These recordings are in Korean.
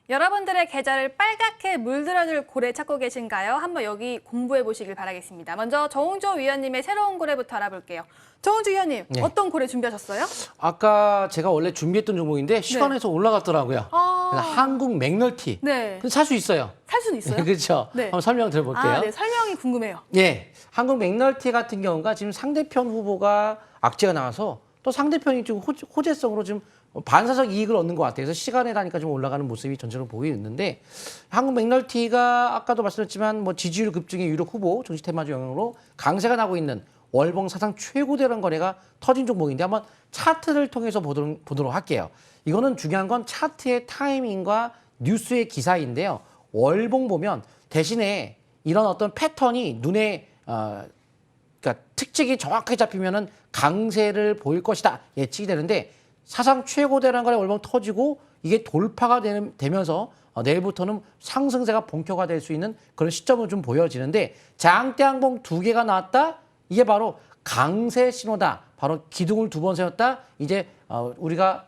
여러분들의 계절을 빨갛게 물들어줄 고래 찾고 계신가요? 한번 여기 공부해 보시길 바라겠습니다. 먼저 정웅조 위원님의 새로운 고래부터 알아볼게요. 정웅조 위원님, 네. 어떤 고래 준비하셨어요? 아까 제가 원래 준비했던 종목인데 시간에서 올라갔더라고요. 그래서 한국 맥널티. 네. 살 수 있어요. 살 수는 있어요? 그렇죠. 네. 한번 설명 들어볼게요. 네, 설명이 궁금해요. 예, 한국 맥널티 같은 경우가 지금 상대편 후보가 악재가 나와서 또 상대편이 좀 호재성으로 좀 반사적 이익을 얻는 것 같아요. 그래서 시간에 가니까 좀 올라가는 모습이 전체적으로 보이는데 한국 맥널티가 아까도 말씀드렸지만 뭐 지지율 급증의 유력 후보 정치 테마주 영향으로 강세가 나고 있는 월봉 사상 최고 대량 거래가 터진 종목인데 한번 차트를 통해서 보도록 할게요. 이거는 중요한 건 차트의 타이밍과 뉴스의 기사인데요. 월봉 보면 대신에 이런 어떤 패턴이 눈에 그러니까 특징이 정확하게 잡히면은 강세를 보일 것이다 예측이 되는데 사상 최고 대량 거래 월봉 터지고 이게 돌파가 되면서 내일부터는 상승세가 본격화 될 수 있는 그런 시점으로 좀 보여지는데 장대 항봉 두 개가 나왔다. 이게 바로 강세 신호다. 바로 기둥을 두 번 세웠다. 이제 우리가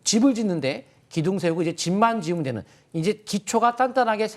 집을 짓는데 기둥 세우고 이제 집만 지으면 되는 이제 기초가 단단하게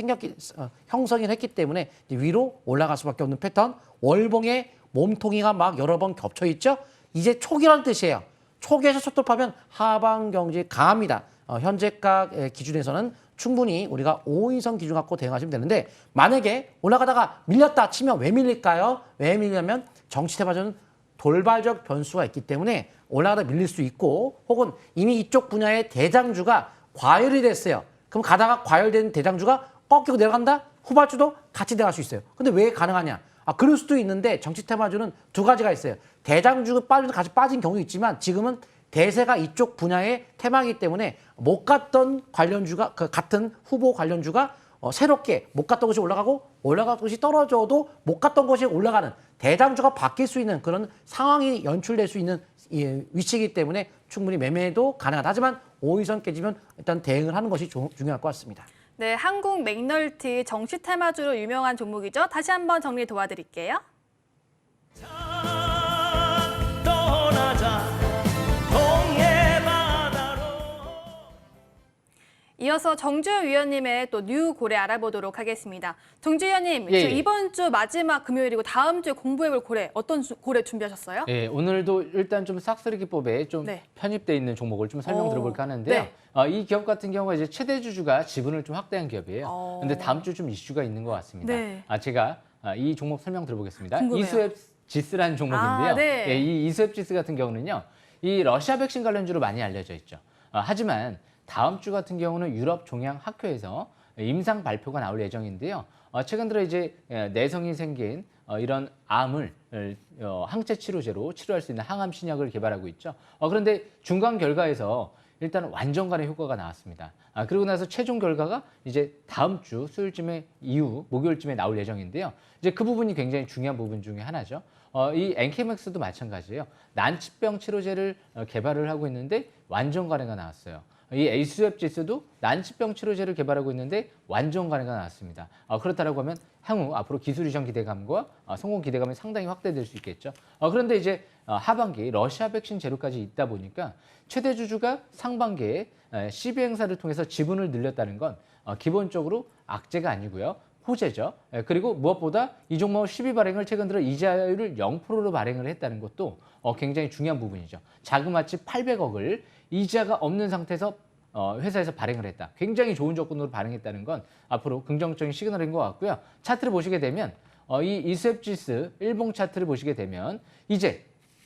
형성이 했기 때문에 위로 올라갈 수밖에 없는 패턴. 월봉의 몸통이가 막 여러 번 겹쳐 있죠. 이제 초기라는 뜻이에요. 초기에서 첫 돌파하면 하방 경제 강합니다. 현재가 기준에서는 충분히 우리가 5인선 기준 갖고 대응하시면 되는데 만약에 올라가다가 밀렸다 치면 왜 밀릴까요? 왜 밀리냐면 정치 테마주는 돌발적 변수가 있기 때문에 올라가다 밀릴 수 있고 혹은 이미 이쪽 분야의 대장주가 과열이 됐어요. 그럼 가다가 과열된 대장주가 꺾이고 내려간다? 후발주도 같이 내려갈 수 있어요. 근데 왜 가능하냐? 그럴 수도 있는데 정치 테마주는 두 가지가 있어요. 대장주가 빠져도 같이 빠진 경우도 있지만 지금은 대세가 이쪽 분야의 테마이기 때문에 못 갔던 관련주가 같은 후보 관련주가 새롭게 못 갔던 것이 올라가고 올라갔던 것이 떨어져도 못 갔던 것이 올라가는 대장주가 바뀔 수 있는 그런 상황이 연출될 수 있는 위치이기 때문에 충분히 매매도 가능하다. 하지만 5일선 깨지면 일단 대응을 하는 것이 중요할 것 같습니다. 네, 한국 맥널티 정치 테마주로 유명한 종목이죠. 다시 한번 정리 도와드릴게요. 이어서 정주 위원님의 또 뉴 고래 알아보도록 하겠습니다. 정주 위원님, 예. 이번 주 마지막 금요일이고 다음 주에 공부해볼 고래, 어떤 고래 준비하셨어요? 예, 오늘도 일단 좀 싹쓸이 기법에 좀 네. 편입돼 있는 종목을 좀 설명 들어볼까 하는데요. 네. 이 기업 같은 경우가 이제 최대 주주가 지분을 좀 확대한 기업이에요. 근데 다음 주 좀 이슈가 있는 것 같습니다. 네. 제가 이 종목 설명 들어보겠습니다. 궁금해요. 이수앱 지스라는 종목인데요. 네. 예, 이 이수앱 지스 같은 경우는요, 이 러시아 백신 관련주로 많이 알려져 있죠. 하지만 다음 주 같은 경우는 유럽 종양 학회에서 임상 발표가 나올 예정인데요. 최근 들어 이제 내성이 생긴 이런 암을 항체 치료제로 치료할 수 있는 항암 신약을 개발하고 있죠. 그런데 중간 결과에서 일단 완전간의 효과가 나왔습니다. 그리고 나서 최종 결과가 이제 다음 주 수요일쯤에 이후 목요일쯤에 나올 예정인데요. 이제 그 부분이 굉장히 중요한 부분 중에 하나죠. 이 엔케맥스도 마찬가지예요. 난치병 치료제를 개발을 하고 있는데 완전 간회가 나왔어요. 이 에이스웹 지스도 난치병 치료제를 개발하고 있는데 완전 간회가 나왔습니다. 그렇다고 하면 향후 앞으로 기술 이전 기대감과 성공 기대감이 상당히 확대될 수 있겠죠. 그런데 이제 하반기 러시아 백신 재료까지 있다 보니까 최대 주주가 상반기에 시비 행사를 통해서 지분을 늘렸다는 건 기본적으로 악재가 아니고요. 호재죠. 그리고 무엇보다 이 종목 12 발행을 최근 들어 이자율을 0%로 발행을 했다는 것도 굉장히 중요한 부분이죠. 자그마치 800억을 이자가 없는 상태에서 회사에서 발행을 했다. 굉장히 좋은 조건으로 발행했다는 건 앞으로 긍정적인 시그널인 것 같고요. 차트를 보시게 되면 이 이수앱지스 일봉 차트를 보시게 되면 이제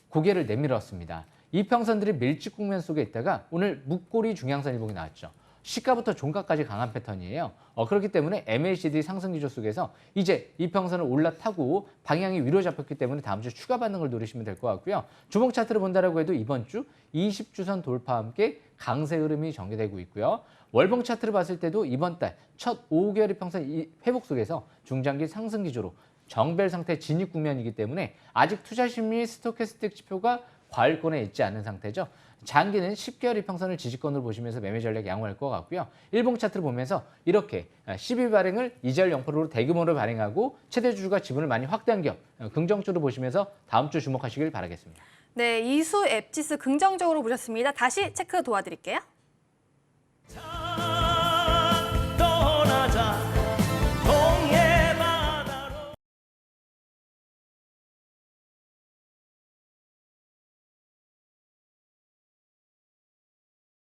고개를 내밀었습니다. 이평선들이 밀집 국면 속에 있다가 오늘 묵고리 중앙선 일봉이 나왔죠. 시가부터 종가까지 강한 패턴이에요. 그렇기 때문에 MACD 상승 기조 속에서 이제 이평선을 올라타고 방향이 위로 잡혔기 때문에 다음 주 추가 반등을 노리시면 될 것 같고요. 주봉 차트를 본다라고 해도 이번 주 20주선 돌파와 함께 강세 흐름이 전개되고 있고요. 월봉 차트를 봤을 때도 이번 달 첫 5개월 이평선 회복 속에서 중장기 상승 기조로 정벨 상태 진입 국면이기 때문에 아직 투자 심리 스토캐스틱 지표가 과열권에 있지 않은 상태죠. 장기는 10개월 이평선을 지지권으로 보시면서 매매 전략 양호할 것 같고요. 일봉 차트를 보면서 이렇게 12 발행을 이자율 0%로 대규모로 발행하고 최대 주주가 지분을 많이 확대한 기업 긍정적으로 보시면서 다음 주 주목하시길 바라겠습니다. 네, 이수 앱지스 긍정적으로 보셨습니다. 다시 체크 도와드릴게요.